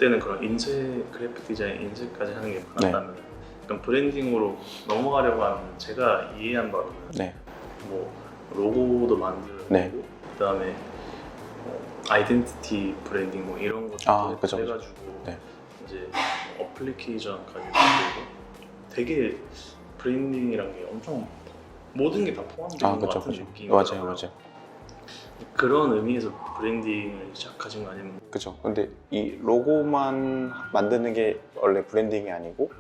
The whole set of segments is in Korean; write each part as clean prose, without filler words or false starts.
그때는 그런 인쇄, 그래픽 디자인 인쇄까지 하는 게 많았다면 약간 브랜딩으로 넘어가려고 하는 제가 이해한 바로는 뭐 로고도 만들고 그다음에 아이덴티티 브랜딩 뭐 이런 것도 해가지고 이제 어플리케이션까지 만들고 되게 브랜딩이란 게 엄청 모든 게 다 포함되는 것 같은 느낌이더라고요. 맞아요. 그런 의미에서 브랜딩을 시작하신 거 아니면? 그죠. 근데 이 로고만 만드는 게 원래 브랜딩이 아니고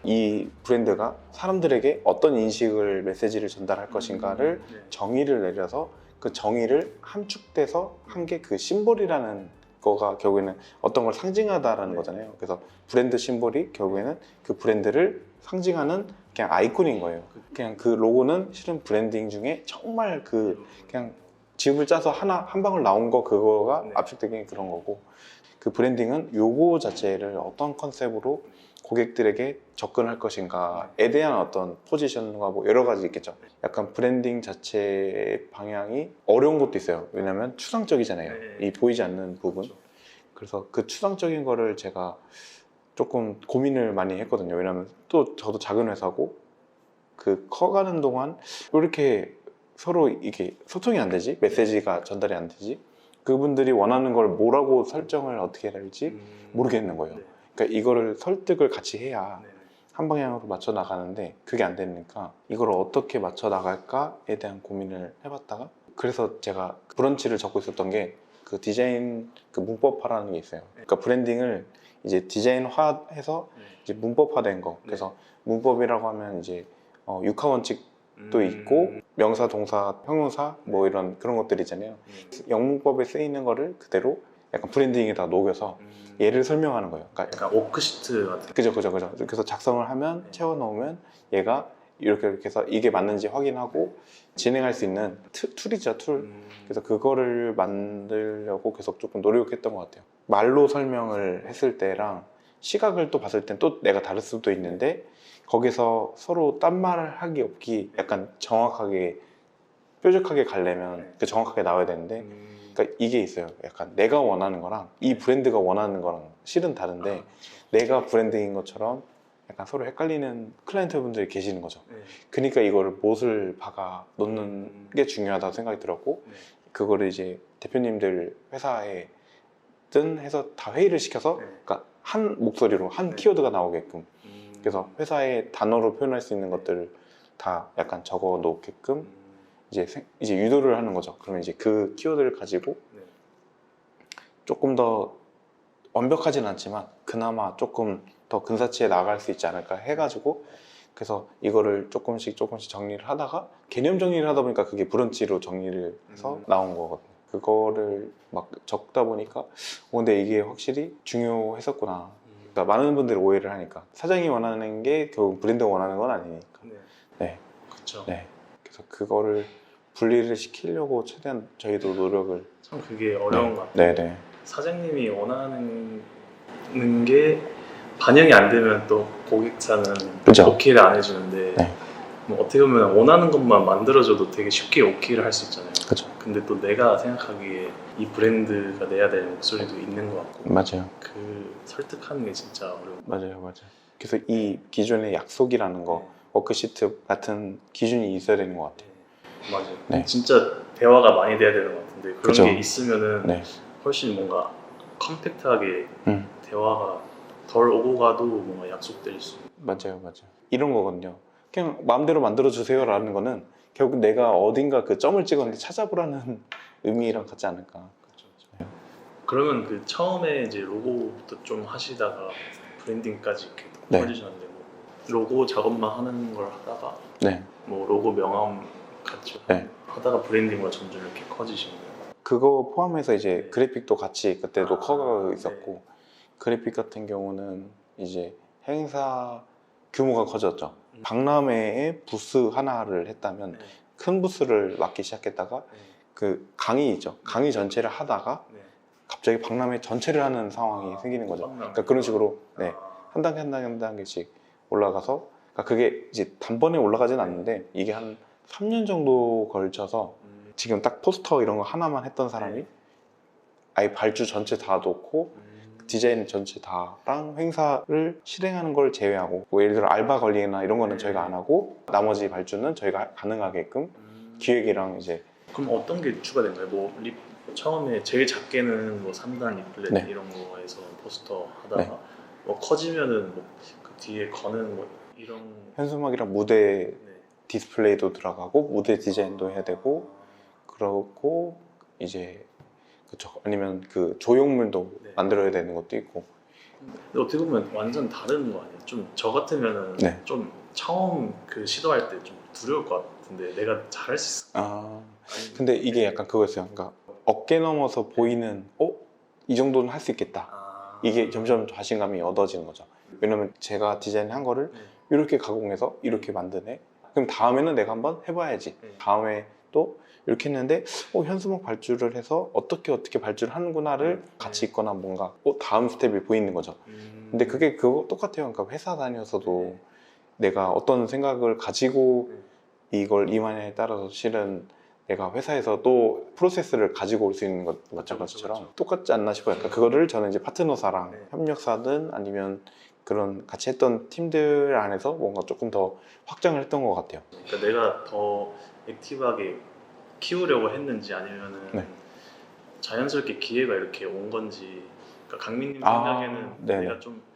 이 브랜드가 사람들에게 어떤 인식을, 메시지를 전달할 것인가를 정의를 내려서 그 정의를 함축돼서 한 게 그 심볼이라는 거가 결국에는 어떤 걸 상징하다라는 거잖아요. 그래서 브랜드 심볼이 결국에는 그 브랜드를 상징하는 그냥 아이콘인 거예요. 그냥 그 로고는 실은 브랜딩 중에 정말 그냥 집을 짜서 한 방울 나온 거 그거가 압축되긴 그런 거고, 그 브랜딩은 요거 자체를 어떤 컨셉으로 고객들에게 접근할 것인가에 대한 어떤 포지션과 뭐 여러 가지 있겠죠. 약간 브랜딩 자체의 방향이 어려운 것도 있어요. 왜냐면 추상적이잖아요. 이 보이지 않는 부분. 그래서 그 추상적인 거를 제가 조금 고민을 많이 했거든요. 왜냐면 또 저도 작은 회사고 그 커가는 동안 왜 이렇게 서로 이게 소통이 안 되지? 메시지가 전달이 안 되지? 그분들이 원하는 걸 뭐라고 설정을 어떻게 해야 될지 모르겠는 거예요. 그러니까 이거를 설득을 같이 해야 한 방향으로 맞춰 나가는데 그게 안 되니까 이걸 어떻게 맞춰 나갈까에 대한 고민을 해봤다가, 그래서 제가 브런치를 적고 있었던 게 그 디자인 그 문법화라는 게 있어요. 그러니까 브랜딩을 이제 디자인화해서 이제 문법화된 거. 그래서 문법이라고 하면 이제 육하 원칙도 있고 명사, 동사, 형용사 뭐 이런 그런 것들 있잖아요. 영문법에 쓰이는 거를 그대로 약간 브랜딩에다 녹여서 얘를 설명하는 거예요. 그러니까 약간 워크시트 같은. 그죠. 그래서 작성을 하면 채워 넣으면 얘가 이렇게 해서 이게 맞는지 확인하고 진행할 수 있는 툴이죠, 툴. 그래서 그거를 만들려고 계속 조금 노력했던 것 같아요. 말로 설명을 했을 때랑 시각을 또 봤을 땐 또 내가 다를 수도 있는데 거기서 서로 딴 말을 하기 없기, 약간 정확하게 뾰족하게 가려면 그 정확하게 나와야 되는데, 그러니까 이게 있어요. 약간 내가 원하는 거랑 이 브랜드가 원하는 거랑 실은 다른데 내가 브랜드인 것처럼 약간 서로 헷갈리는 클라이언트 분들이 계시는 거죠. 그러니까 이거를 못을 박아 놓는 게 중요하다고 생각이 들었고, 그거를 이제 대표님들 회사에 해서 다 회의를 시켜서 그러니까 한 목소리로 한 키워드가 나오게끔, 그래서 회사의 단어로 표현할 수 있는 것들을 다 약간 적어 놓게끔 이제 유도를 하는 거죠. 그러면 이제 그 키워드를 가지고 조금 더 완벽하진 않지만 그나마 조금 더 근사치에 나갈 수 있지 않을까 해가지고, 그래서 이거를 조금씩 정리를 하다가 개념 정리를 하다 보니까 그게 브런치로 정리를 해서 나온 거거든요. 그거를 막 적다 보니까 근데 이게 확실히 중요했었구나. 그러니까 많은 분들이 오해를 하니까 사장이 원하는 게 결국 브랜드가 원하는 건 아니니까. 그렇죠. 그래서 그거를 분리를 시키려고 최대한 저희도 노력을. 참 그게 어려운 것 같아요. 사장님이 원하는 게 반영이 안 되면 또 고객사는 오케이를 안 해주는데 뭐 어떻게 보면 원하는 것만 만들어줘도 되게 쉽게 오케이를 할 수 있잖아요. 근데 또 내가 생각하기에 이 브랜드가 내야 될 목소리도 있는 것 같고. 맞아요. 그 설득하는 게 진짜 어려운. 맞아요. 그래서 이 기존의 약속이라는 거, 워크시트 같은 기준이 있어야 되는 것 같아요. 맞아요. 진짜 대화가 많이 돼야 되는 것 같은데 그런 게 있으면은 훨씬 뭔가 컴팩트하게 대화가 덜 오고 가도 뭔가 약속될 수. 맞아요. 이런 거거든요. 그냥 마음대로 만들어주세요 라는 거는 결국 내가 어딘가 그 점을 찍었는데 찾아보라는 의미랑 같지 않을까. 그러면 그 처음에 이제 로고부터 좀 하시다가 브랜딩까지 이렇게 커지셨는데 뭐 로고 작업만 하는 걸 하다가 뭐 로고 명함 같이 하다가 브랜딩으로 점점 이렇게 커지신 거예요? 그거 포함해서 이제 그래픽도 같이 그때도 커가고 있었고, 그래픽 같은 경우는 이제 행사 규모가 커졌죠. 박람회에 부스 하나를 했다면 큰 부스를 맡기 시작했다가 그 강의 있죠. 강의 전체를 하다가 갑자기 박람회 전체를 하는 상황이 생기는 거죠. 그러니까 그런 식으로 한 단계씩 올라가서, 그러니까 그게 이제 단번에 올라가진 않는데 이게 한 3년 정도 걸쳐서 지금 딱 포스터 이런 거 하나만 했던 사람이 아예 발주 전체 다 놓고 디자인 전체 다랑 행사를 실행하는 걸 제외하고 뭐 예를 들어 알바 관리나 이런 거는 저희가 안 하고 나머지 발주는 저희가 가능하게끔 기획이랑 이제. 그럼 어떤 게 추가된가요? 뭐 처음에 제일 작게는 뭐 3단 리플렛 네. 이런 거에서 포스터 하다가 네. 뭐 커지면은 뭐 그 뒤에 거는 뭐 이런 현수막이랑 무대 네. 디스플레이도 들어가고 무대 디자인도 해야 되고 그러고 이제 그쵸. 아니면 그 조형물도 네. 만들어야 되는 것도 있고. 근데 어떻게 보면 완전 다른 거 아니에요? 좀 저 같으면은 네. 좀 처음 그 시도할 때 좀 두려울 것 같은데 내가 잘할 수 있을까? 아 근데 이게 약간 그거였어요. 그러니까 어깨 넘어서 보이는 이 정도는 할 수 있겠다. 이게 점점 자신감이 얻어지는 거죠. 왜냐면 제가 디자인한 거를 이렇게 가공해서 이렇게 만드네. 그럼 다음에는 내가 한번 해봐야지. 다음에 또 이렇게 했는데 현수막 발주를 해서 어떻게 발주를 하는구나를 같이 있거나 뭔가 다음 스텝이 보이는 거죠. 근데 그게 그거 똑같아요. 그러니까 회사 다녀서도 내가 어떤 생각을 가지고 이걸 임하냐에 따라서 실은 내가 회사에서 또 프로세스를 가지고 올 수 있는 것 마찬가지처럼 똑같지 않나 싶어요. 그러니까 그거를 저는 이제 파트너사랑 협력사든 아니면 그런 같이 했던 팀들 안에서 뭔가 조금 더 확장을 했던 것 같아요. 그러니까 내가 더 액티브하게 키우려고 했는지 아니면은 자연스럽게 기회가 이렇게 온 건지. 그러니까 강민님 생각에는 내가 좀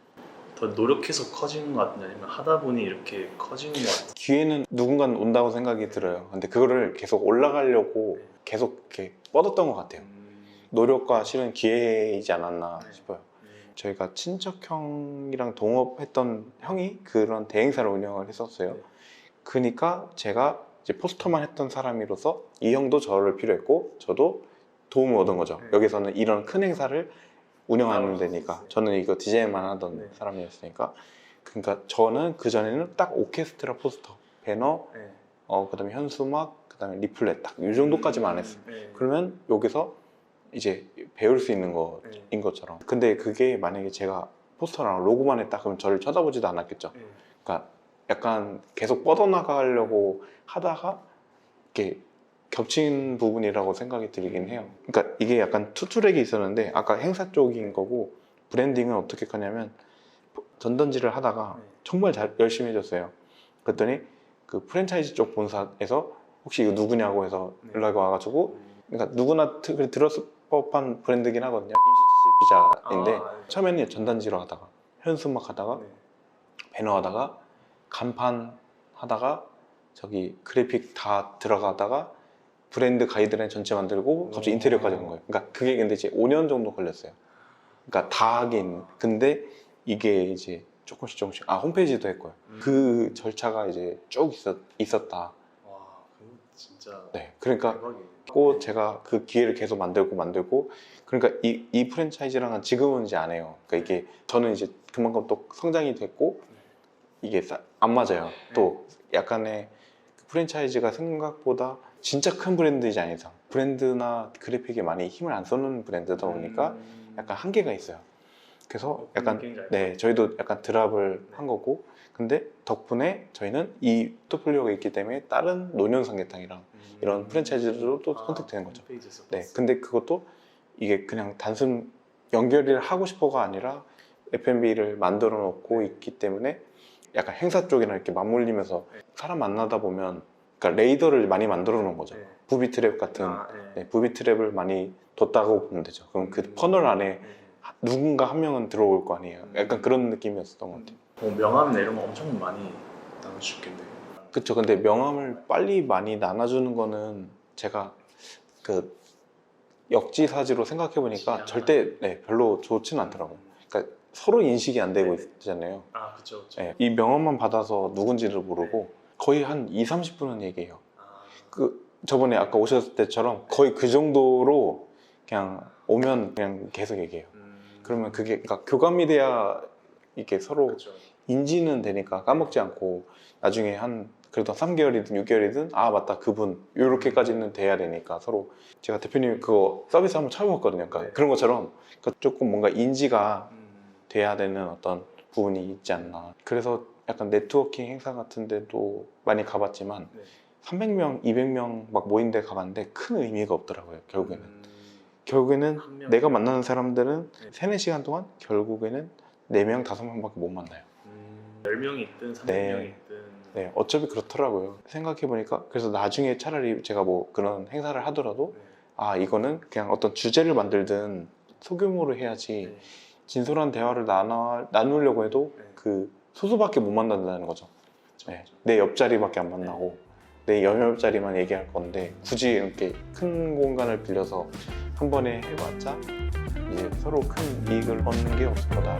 더 노력해서 커지는 것 같은지 아니면 하다 보니 이렇게 커지는 것 같은지. 기회는 누군가는 온다고 생각이 들어요. 근데 그거를 계속 올라가려고 계속 이렇게 뻗었던 것 같아요. 노력과 실은 기회이지 않았나 싶어요. 저희가 친척형이랑 동업했던 형이 그런 대행사를 운영을 했었어요. 그러니까 제가 이제 포스터만 했던 사람으로서 이 형도 저를 필요했고 저도 도움을 얻은 거죠. 여기서는 이런 큰 행사를 운영하는 데니까 저는 이거 디자인만 하던 사람이었으니까. 그러니까 저는 그전에는 딱 오케스트라 포스터, 배너, 그다음에 현수막, 그다음에 리플렛 딱 이 정도까지만 했어요. 그러면 여기서 이제 배울 수 있는 거인 것처럼. 근데 그게 만약에 제가 포스터랑 로고만 했다 그러면 저를 쳐다보지도 않았겠죠. 그러니까 약간 계속 뻗어나가려고 하다가 이렇게 겹친 부분이라고 생각이 들긴 해요. 그러니까 이게 약간 투 트랙이 있었는데 아까 행사 쪽인 거고 브랜딩은 어떻게 하냐면 전단지를 하다가 정말 열심히 해줬어요. 그랬더니 그 프랜차이즈 쪽 본사에서 혹시 이거 누구냐고 해서 연락이 와가지고 그러니까 누구나 들었을 법한 브랜드긴 하거든요. 임시치즈 피자인데 처음에는 전단지로 하다가 현수막 하다가 배너 하다가 간판 하다가 저기 그래픽 다 들어가다가 브랜드 가이드라인 전체 만들고 갑자기 인테리어까지 간 거예요. 그러니까 그게 근데 이제 5년 정도 걸렸어요. 그러니까 다 하긴. 근데 이게 이제 조금씩 홈페이지도 했고요. 그 절차가 이제 쭉 있었다. 와, 그거 진짜. 네, 그러니까 대박이네. 제가 그 기회를 계속 만들고 그러니까 이 프랜차이즈랑은 지금은 이제 안 해요. 그러니까 이게 저는 이제 그만큼 또 성장이 됐고 이게 안 맞아요. 또 약간의 프랜차이즈가 생각보다 진짜 큰 브랜드이지 않은 이상 브랜드나 그래픽에 많이 힘을 안 쏟는 브랜드다 보니까 약간 한계가 있어요. 그래서 약간 저희도 약간 드랍을 한 거고 근데 덕분에 저희는 이 포트폴리오가 있기 때문에 다른 노년 삼계탕이랑 이런 프랜차이즈도 또 선택되는 거죠. 네, 근데 그것도 이게 그냥 단순 연결을 하고 싶어가 아니라 F&B를 만들어 놓고 있기 때문에 약간 행사 쪽이랑 이렇게 맞물리면서 사람 만나다 보면 그러니까 레이더를 많이 만들어 놓은 거죠. 부비 트랩 같은 부비 트랩을 많이 뒀다고 보면 되죠. 그럼 그 퍼널 안에 누군가 한 명은 들어올 거 아니에요. 약간 그런 느낌이었던 것 같아요. 명함이나 이런 거 엄청 많이 나눠주셨겠네요. 그쵸. 근데 명함을 빨리 많이 나눠주는 거는 제가 그 역지사지로 생각해 보니까 절대 별로 좋지는 않더라고요. 그러니까 서로 인식이 안 되고 있잖아요. 그쵸. 이 명함만 받아서 누군지를 모르고 거의 한 2~30분은 얘기해요. 그 저번에 아까 오셨을 때처럼 거의 그 정도로 그냥 오면 그냥 계속 얘기해요. 그러면 그게 그러니까 교감이 돼야 이게 서로 인지는 되니까 까먹지 않고 나중에 그래도 3개월이든 6개월이든 맞다 그분 이렇게까지는 돼야 되니까 서로. 제가 대표님 그거 서비스 한번 처음 해봤거든요. 그러니까 그런 것처럼 조금 뭔가 인지가 돼야 되는 어떤 부분이 있지 않나. 그래서 약간 네트워킹 행사 같은 데도 많이 가봤지만 300명, 200명 막 모인 데 가봤는데 큰 의미가 없더라고요. 결국에는 결국에는 한 명. 내가 만나는 사람들은 네. 3-4시간 동안 결국에는 4명, 5명밖에 못 만나요. 10명이 있든 300명이 네. 있든 네, 어차피 그렇더라고요. 생각해보니까 그래서 나중에 차라리 제가 뭐 그런 행사를 하더라도 네. 아 이거는 그냥 어떤 주제를 만들든 소규모로 해야지 네. 진솔한 대화를 나누려고 해도 네. 그 소수밖에 못 만난다는 거죠. 그쵸, 네, 그쵸. 내 옆자리밖에 안 만나고 내 옆자리만 얘기할 건데 굳이 이렇게 큰 공간을 빌려서 한 번에 해봤자 이제 서로 큰 이익을 얻는 게 없을 거다.